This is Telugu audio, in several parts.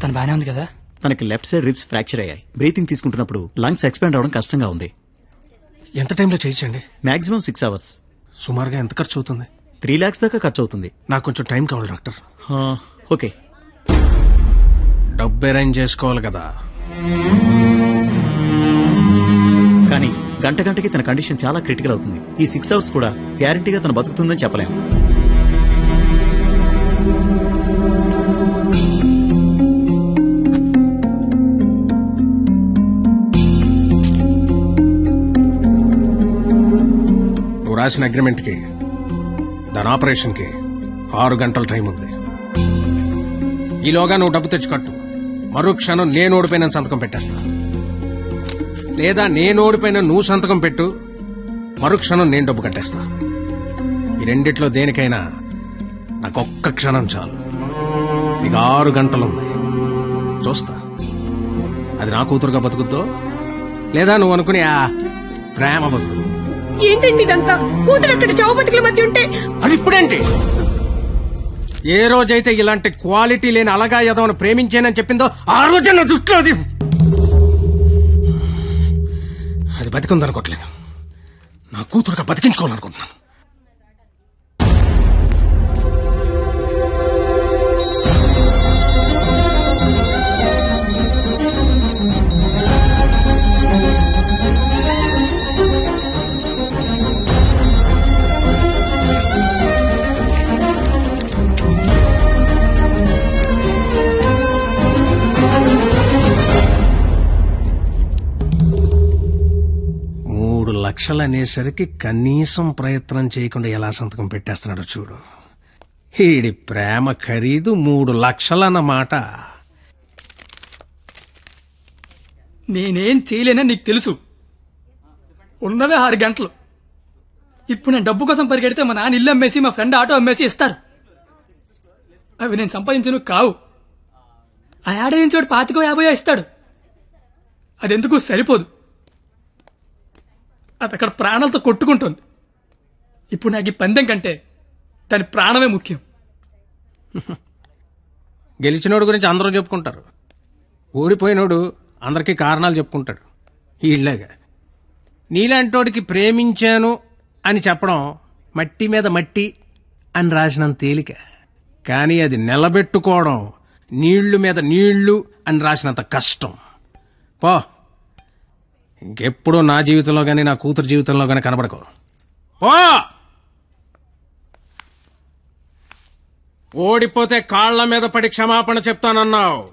తను బానే ఉంది కదా? తనకి లెఫ్ట్ సైడ్ రిబ్స్ ఫ్రాక్చర్ అయ్యాయి. బ్రీతింగ్ తీసుకుంటున్నప్పుడు లంగ్స్ ఎక్స్పాండ్ అవడం కష్టంగా ఉంది. ఎంత టైంలో చేయించండి? Maximum 6 hours. సుమారుగా ఎంత ఖర్చు అవుతుంది? 3 lakhs దాకా ఖర్చు అవుతుంది. నాకు కొంచెం టైం కావాలి డాక్టర్. ఓకే, డబ్బు అరేంజ్ చేసుకోవాలి కదా. కానీ గంటకి తన కండిషన్ చాలా క్రిటికల్ అవుతుంది. ఈ 6 hours కూడా గ్యారంటీగా తను బతుకుతుందని చెప్పలేము. నువ్వు రాసిన అగ్రిమెంట్ కి, దాని ఆపరేషన్ కి 6 గంటల టైం ఉంది. ఈలోగా నువ్వు డబ్బు తెచ్చుకట్టు. మరో క్షణం నేను ఓడిపోయిన సంతకం పెట్టేస్తా. లేదా నేను ఓడిపోయిన నువ్వు సంతకం పెట్టు, మరుక్షణం నేను డబ్బు కట్టేస్తా. ఈ రెండిట్లో దేనికైనా నాకు ఒక్క క్షణం చాలు. నీకు 6 గంటలుంది, చూస్తా అది నా కూతురుగా బతుకుద్దో లేదా నువ్వు అనుకుని ఆ ప్రేమ బతుకుద్దు. ఏంటండి ఇదంతా? కూతురు అక్కడ చావు బతుకుల మధ్య ఉంటే అది ఇప్పుడేంటి? ఏ రోజైతే ఇలాంటి క్వాలిటీ లేని అలగా యదవను ప్రేమించానని చెప్పిందో ఆ రోజే నా దృష్టిలో అది బతికుందనుకోవట్లేదు. నా కూతురుగా బతికించుకోవాలనుకుంటున్నాను. లక్షలు అనేసరికి కనీసం ప్రయత్నం చేయకుండా ఎలా సంతకం పెట్టేస్తున్నాడో చూడు. ఈడి ప్రేమ ఖరీదు 3 లక్షలన్నమాట. నేనేం చేయలేనని నీకు తెలుసు. ఉన్నవే 6 గంటలు. ఇప్పుడు నేను డబ్బు కోసం పరిగెడితే మా నాన్న ఇల్లు అమ్మేసి మా ఫ్రెండ్ ఆటో అమ్మేసి ఇస్తారు. అవి నేను సంపాదించను కావు. ఆ ఏడాదించోడు 25-50 ఇస్తాడు. అదెందుకు సరిపోదు. అది అక్కడ ప్రాణాలతో కొట్టుకుంటుంది. ఇప్పుడు నాకు ఈ పందెం కంటే దాని ప్రాణమే ముఖ్యం. గెలిచినోడు గురించి అందరూ చెప్పుకుంటారు, ఓడిపోయినోడు అందరికీ కారణాలు చెప్పుకుంటాడు. ఇళ్ళగా నీలాంటోడికి ప్రేమించాను అని చెప్పడం మట్టి మీద మట్టి అని రాసినంత తేలిక. కానీ అది నిలబెట్టుకోవడం నీళ్లు మీద నీళ్లు అని రాసినంత కష్టం. పో, ఇంకెప్పుడూ నా జీవితంలో గానీ నా కూతురు జీవితంలో గానీ కనబడకో. ఓడిపోతే కాళ్ల మీద పడి క్షమాపణ చెప్తానన్నావు.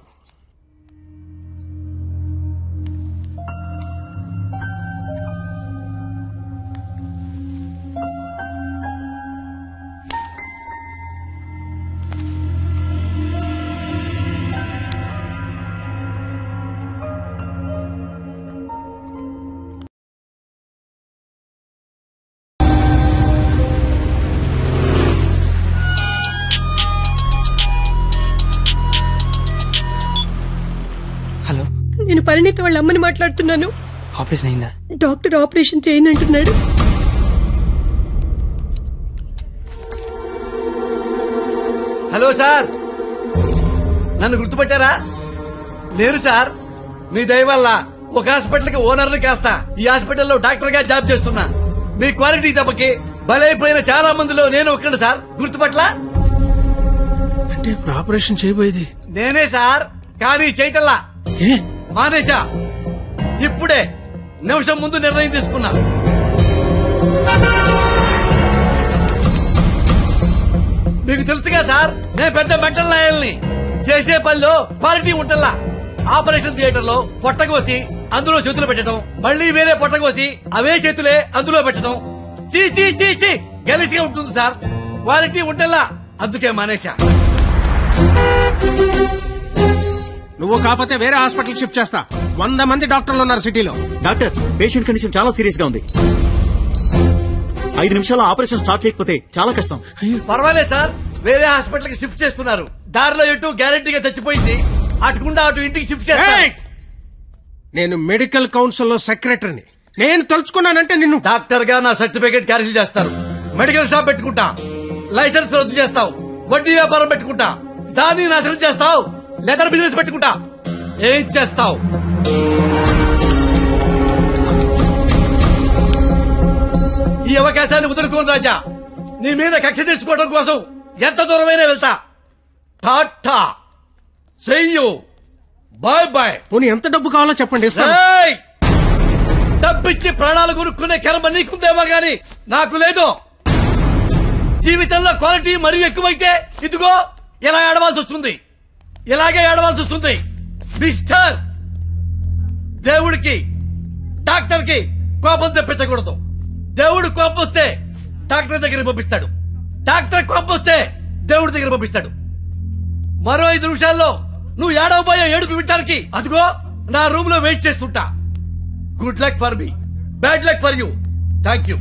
నేను పరిణీత వాళ్ళ అమ్మని మాట్లాడుతున్నాను. ఆపరేషన్ అయిందా? డాక్టర్ ఆపరేషన్ చేయనంటున్నాడు. హలో సార్, నన్ను గుర్తుపట్టారా? నేను సార్, మీ దయ వల్ల ఒక హాస్పిటల్ కి ఓనర్ని కాస్తా ఈ హాస్పిటల్లో డాక్టర్ గా జాబ్ చేస్తున్నా. మీ క్వాలిటీ దెబ్బకి బలైపోయిన చాలా మందిలో నేను ఒక్కడు సార్. గుర్తుపట్లా? అంటే ఇప్పుడు ఆపరేషన్ చేయబోయేది నేనే సార్, కానీ చేయటల్లా మానేశా. ఇప్పుడే నిమిషం ముందు నిర్ణయం తీసుకున్నా. మీకు తెలుసుగా సార్, నేను పెద్ద మెంటల్ లాయల్ని. చేసే పనిలో క్వాలిటీ ఉంటల్లా. ఆపరేషన్ థియేటర్ లో పొట్టకోసి అందులో చేతులు పెట్టడం, మళ్లీ వేరే పొట్టకోసి అవే చేతులే అందులో పెట్టడం చీ చీ చీ చీ గెలిసిగా ఉంటుంది సార్. క్వాలిటీ ఉంటల్లా, అందుకే మానేశా. నువ్వు కాకపోతే వేరే హాస్పిటల్ షిఫ్ట్ చేస్తా. 100 మంది డాక్టర్లు ఉన్నారు సిటీలో. డాక్టర్, పేషెంట్ కండిషన్ చాలా సీరియస్ గా ఉంది. 5 నిమిషాల్లో ఆపరేషన్ స్టార్ట్ చేయకపోతే చాలా కష్టం. పర్వాలేదు సార్, వేరే హాస్పిటల్ కి షిఫ్ట్ చేస్తున్నారు. దారిలో ఎటు గ్యారెంటీగా చచ్చిపోయింది, అటుకుండా అటు ఇంటికి షిఫ్ట్ చేస్తారు. నేను మెడికల్ కౌన్సిల్ లో సెక్రటరీని. నేను తలుచుకున్నానంటే నిన్ను డాక్టర్ గా నా సర్టిఫికేట్ క్యాన్సిల్ చేస్తారు. మెడికల్ షాప్ పెట్టుకుంటా, లైసెన్స్ రద్దు చేస్తావు. వడ్డీ వ్యాపారం పెట్టుకుంటా, దాన్ని నాశనం చేస్తావు. లెదర్ బిజినెస్ పెట్టుకుంటా. ఏం చేస్తావు? ఈ అవకాశాన్ని వదులుకోను రాజా. నీ మీద కక్ష తెచ్చుకోవడం కోసం ఎంత దూరమైనా వెళ్తా. టాటా, చెయ్యు, బాయ్ బాయ్. పోనీ ఎంత డబ్బు కావాలో చెప్పండి, ఇస్తాను. ఏయ్! డబ్బిచ్చి ప్రాణాలు కొనుక్కునే కర్మ నీకుందేమో గాని నాకు లేదు. జీవితంలో క్వాలిటీ మరీ ఎక్కువైతే ఇదిగో ఇలా ఏడవాల్సి వస్తుంది. ఇలాగే ఏడవాల్సి వస్తుంది. మిస్టర్, దేవుడికి డాక్టర్ కి కోపం తెప్పించకూడదు. దేవుడు కోపం వస్తే డాక్టర్ దగ్గర పంపిస్తాడు. డాక్టర్ కోపం వస్తే దేవుడి దగ్గర పంపిస్తాడు. మరో 5 నిమిషాల్లో నువ్వు ఏడవబోయే ఏడుపు వింటానికి అదిగో నా రూమ్ లో వెయిట్ చేస్తుంటా. Good luck for me, bad luck for you. Thank you.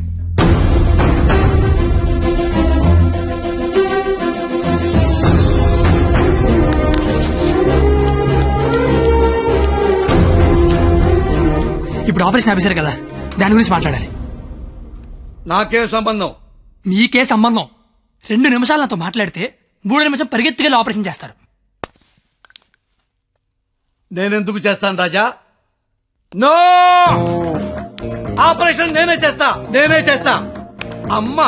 ఇప్పుడు ఆపరేషన్ ఆఫీసర్ కదా, దాని గురించి మాట్లాడాలి. నాకే సంబంధం? మీకే సంబంధం. 2 నిమిషాలు నాతో మాట్లాడితే 3 నిమిషం పరిగెత్తుకెళ్ళి ఆపరేషన్ చేస్తారు. నేనెందుకు చేస్తాను రాజా? నో, ఆపరేషన్ నేనే చేస్తా. అమ్మా,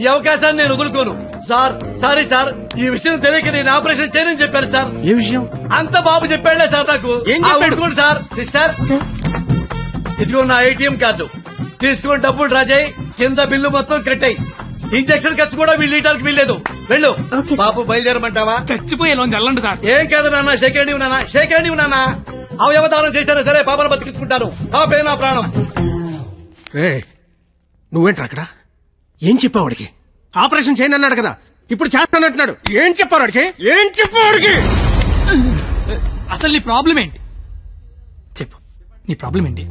ఈ అవకాశాన్ని నేను వదులుకోను. సార్, సారీ సార్, ఈ విషయం తెలియక నేను ఆపరేషన్ చేయనని చెప్పాను సార్. ఏ విషయం? అంత బాబు చెప్పాడులే సార్ నాకు. ఏం చెప్పాడు? సార్, సిస్టర్, ఇదిగో నా ATM కార్డు తీసుకుని డబ్బులు రాజాయి. కింద బిల్లు మొత్తం కట్టాయి. ఇంజక్షన్ ఖర్చు కూడా వీళ్ళు ఇవ్వడానికి వీల్లేదు. వెళ్ళు. బాబు బయలుదేరమంటావా? చచ్చిపోయే లోన్ వెళ్ళండి సార్. ఏం కాదు నాన్న, షేకండి నాన్న. అవయవదానం చేశారా సరే, పాపను బతికించుకుంటారు. పాపే నా ప్రాణం. రే, నువ్వేంట్రా అక్కడ? ఏం చెప్పావు వాడికి? ఆపరేషన్ చేయను అన్నాడు కదా, ఇప్పుడు చేస్తానంటున్నాడు. ఏం చెప్పారు వాడికి? అసలు నీ ప్రాబ్లం ఏంటి చెప్పు. నీ ప్రాబ్లం ఏంటి?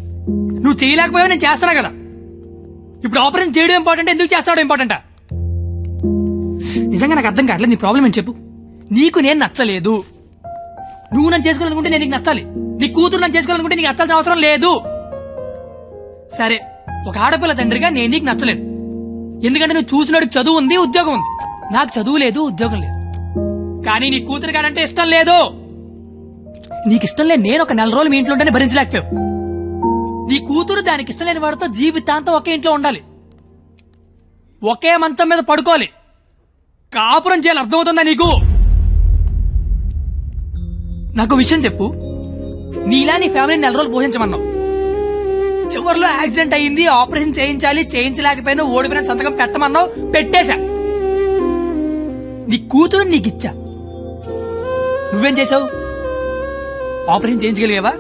నువ్వు చేయలేకపోయావు, నేను చేస్తున్నా కదా. ఇప్పుడు ఆపరేషన్ చేయడం ఇంపార్టెంట్, ఎందుకు చేస్తాడు ఇంపార్టెంటా? నిజంగా నాకు అర్థం కావట్లేదు. నీ ప్రాబ్లం ఏంటి చెప్పు. నీకు నేను నచ్చలేదు. నువ్వు నన్ను చేసుకోవాలనుకుంటే నేను నీకు నచ్చాలి. నీ కూతురు నన్ను చేసుకోవాలనుకుంటే నీకు నచ్చాల్సిన అవసరం లేదు. సరే, ఒక ఆడపిల్ల తండ్రిగా నేను నీకు నచ్చలేదు. ఎందుకంటే నువ్వు చూసినోడికి చదువు ఉంది, ఉద్యోగం ఉంది. నాకు చదువు లేదు, ఉద్యోగం లేదు. కానీ నీ కూతురు కాడంటే ఇష్టం లేదు. నీకు ఇష్టం లేదు, నేను ఒక 4 రోజులు మీ ఇంట్లో ఉంటేనే భరించలేకపోయావు. నీ కూతురు దానికి ఇష్టం లేని వాడితో జీవితాంతం ఒకే ఇంట్లో ఉండాలి, ఒకే మంచం మీద పడుకోవాలి, కాపురం చేయాలి. అర్థమవుతుందా నీకు? నాకు విషయం చెప్పు. నీలా నీ ఫ్యామిలీని 4 రోజులు పోషించమన్నావు. చివరిలో యాక్సిడెంట్ అయ్యింది, ఆపరేషన్ చేయించలేకపోయినా ఓడిపోయిన సంతకం పెట్టమన్నావు, పెట్టేశా. నీ కూతురు నీకిచ్చా. నువ్వేం చేసావు? ఆపరేషన్ చేయించగలిగావా?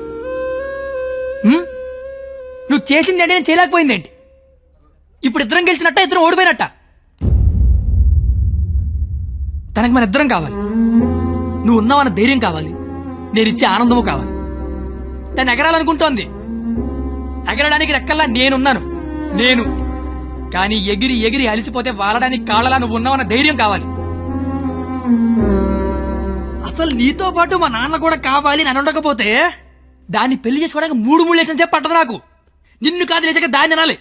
నువ్వు చేసింది ఏంటి, నేను చేయలేకపోయిందేంటి? ఇప్పుడు ఇద్దరం గెలిచినట్ట, ఇద్దరం ఓడిపోయినట్ట? తనకి మన ఇద్దరం కావాలి. నువ్వు ఉన్నావన్న ధైర్యం కావాలి, నేనిచ్చే ఆనందము కావాలి. తను ఎగరాలనుకుంటోంది, ఎగరడానికి రెక్కల్లా నేను కానీ ఎగిరి ఎగిరి అలిసిపోతే వాలడానికి కాళ్ళలా నువ్వు ఉన్నావన్న ధైర్యం కావాలి. అసలు నీతో పాటు మా నాన్న కూడా కావాలి. నన్ను ఉండకపోతే దాన్ని పెళ్లి చేసుకోవడానికి 3 లేసిన చెప్పి పట్టదు నాకు. నిన్ను కాదు లేచాక దాన్ని అనాలి.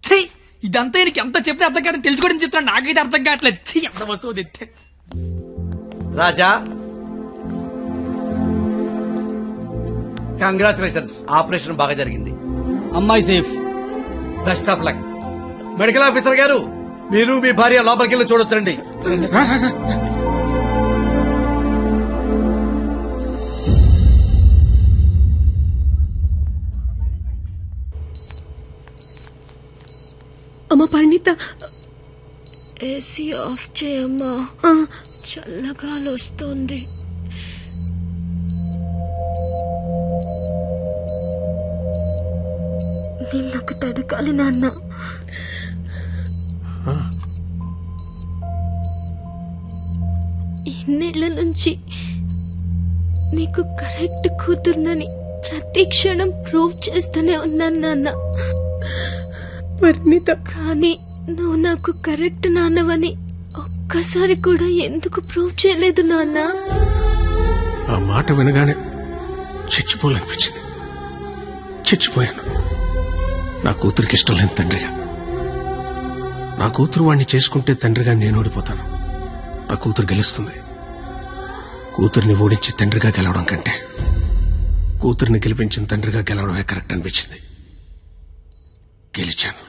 చెయ్యి, ఇదంతా నీకు ఎంత చెప్పినా అర్థం కాదని తెలుసుకోవడం చెప్తున్నా. నాకైతే అర్థం కావట్లేదు. చెయ్యి, ఎంత వస్తువు తెస్తే. రాజా, కంగ్రాచులేషన్స్, ఆపరేషన్ బాగా జరిగింది. అమ్మాయి safe. Best of luck. Medical officer గారు, మీరు మీ భార్య లోపలికి వెళ్ళి చూడొచ్చండి. అమ్మ పరిణిత, ఏసీ ఆఫ్ చేయమ్మా, చల్లగాలి వస్తుంది. నిన్నొకటి అడగాలి నాన్న. ఇన్నేళ్ల నుంచి నీకు కరెక్ట్ కూతుర్నని ప్రతి క్షణం ప్రూవ్ చేస్తూనే ఉన్నాను నాన్న. పరిణిత, కానీ నువ్వు నాకు కరెక్ట్ నాన్నవని ఒక్కసారి కూడా ఎందుకు ప్రూవ్ చేయలేదు నాన్న? ఆ మాట వినగానే చచ్చిపోవాలనిపించింది. చచ్చిపోయాను. నా కూతురికి ఇష్టం లేని తండ్రిగా. నా కూతురు వాణ్ణి చేసుకుంటే తండ్రిగా నేను ఓడిపోతాను. నా కూతురు గెలుస్తుంది. కూతుర్ని ఓడించి తండ్రిగా గెలవడం కంటే కూతుర్ని గెలిపించిన తండ్రిగా గెలవడమే కరెక్ట్ అనిపించింది. గెలిచాను.